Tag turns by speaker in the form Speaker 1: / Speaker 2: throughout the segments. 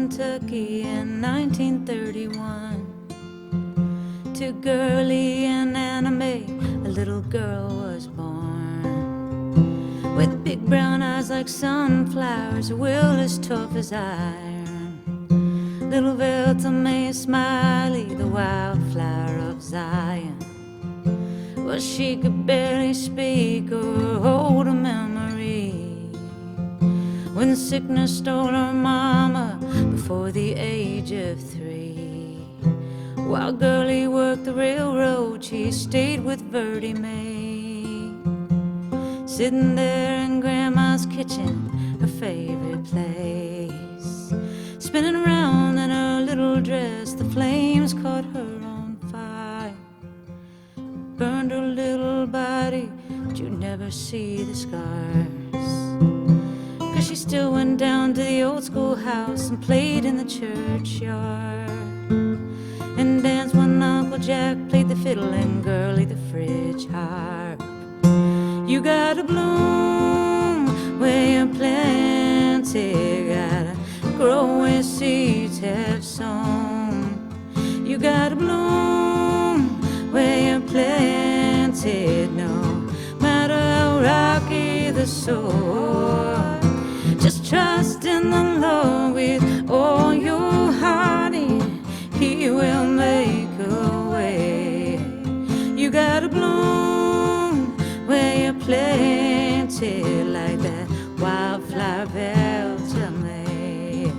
Speaker 1: Kentucky in 1931. To Girlie and Anna Mae, a little girl was born, with big brown eyes like sunflowers, a will as tough as iron. Little Velta Mae Smiley, the wildflower of Zion. Well, she could barely speak or hold a memory when sickness stole her mama before the age of 3. While Girlie worked the railroad, she stayed with Verdi Mae, sitting there in Grandma's kitchen, her favorite place. Spinning around in her little dress, the flames caught her on fire, burned her little body, but you'd never see the scars. 'Cause she still went down to the old schoolhouse and played in the churchyard, and danced when Uncle Jack played the fiddle and Girlie the fridge harp. You gotta bloom where you're planted, gotta grow where seeds have sown. You gotta bloom where you're planted, no matter how rocky the soil. Just trust in the Lord with all your heart, and He will make a way. You gotta bloom where you're planted, like that wildflower Velta Mae.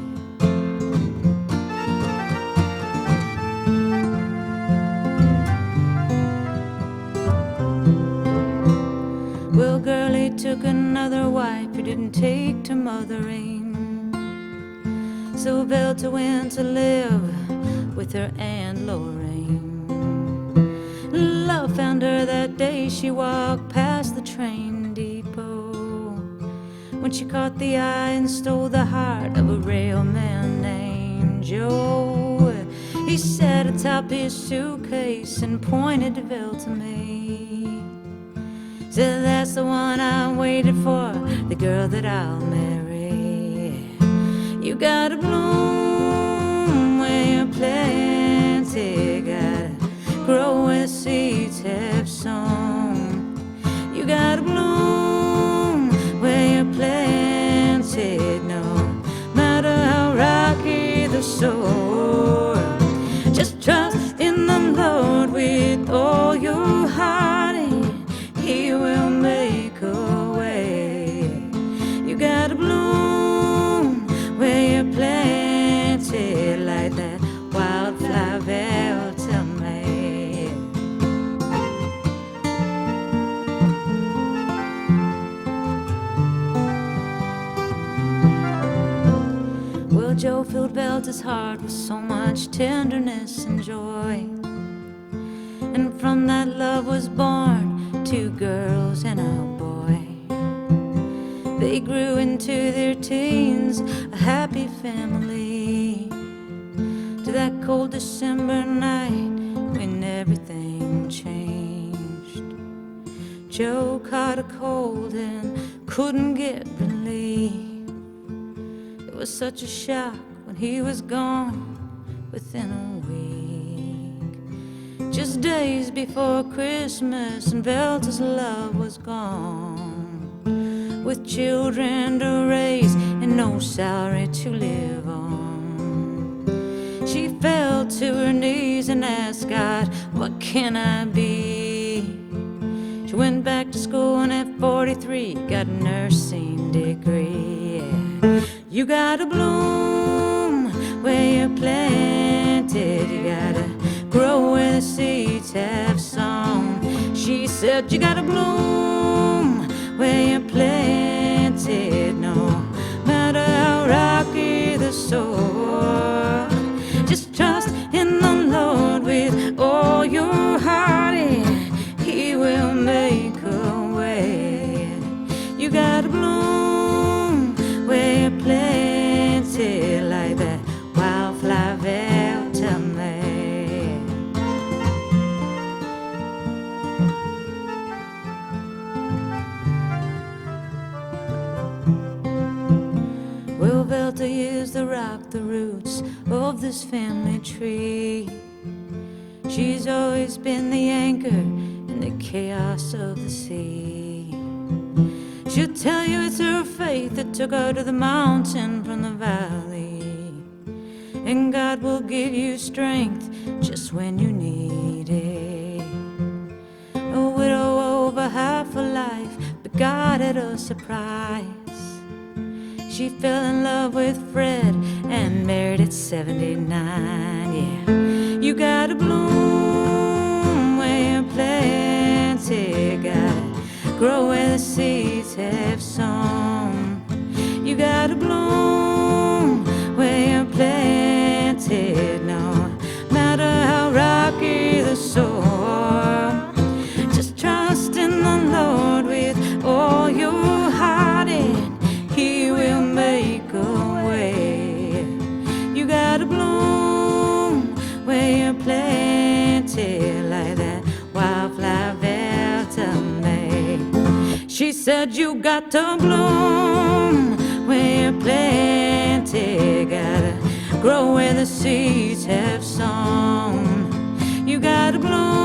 Speaker 1: Well, Girlie took another wife who didn't take to mothering, so Velta went to live with her Aunt Lorraine. Love found her that day she walked past the train depot, when she caught the eye and stole the heart of a railman named Joe. He sat atop his suitcase and pointed to Velta Mae, said, "That's the one I waited for, the girl that I'll marry." You gotta bloom where you're planted, gotta grow where seeds have sown. You gotta bloom where you're planted, no matter how rocky the soil. Just trust in the Lord with all your heart, and He will make a way. You gotta bloom where you're planted, like that wildflower Velta Mae. Well, Joe filled Velta's heart with so much tenderness and joy, and from that love was born 2 girls and a boy. They grew into their teens, a happy family, to that cold December night when everything changed. Joe caught a cold and couldn't get relief. It was such a shock when he was gone within a week. Just days before Christmas, and Velta's love was gone, with children to raise and no salary to live on. She fell to her knees and asked God, "What can I be?" She went back to school and at 43 got a nursing degree. You gotta bloom where you're planted, you gotta grow where the seeds have sown. She said, you gotta bloom where you're planted, no matter how rocky the soil. Just trust in the Lord with all your heart, and He will make a way. You gotta bloom where you're planted, like that wildflower Velta Mae. the years that rock the roots of this family tree. She's always been the anchor in the chaos of the sea. She'll tell you it's her faith that took her to the mountain from the valley. And God will give you strength just when you need it. A widow over half a life, but God had a surprise. She fell in love with Fred and married at 79, yeah. You gotta bloom where you're planted, gotta grow where the seeds have sown. You gotta bloom where you're planted, no matter how rocky the soil. Just trust in the Lord with all your heart and He will make a way. You gotta bloom where you're planted, like that wildflower Velta made. She said you got to bloom where you're planted, gotta grow where the seeds have sown. You gotta bloom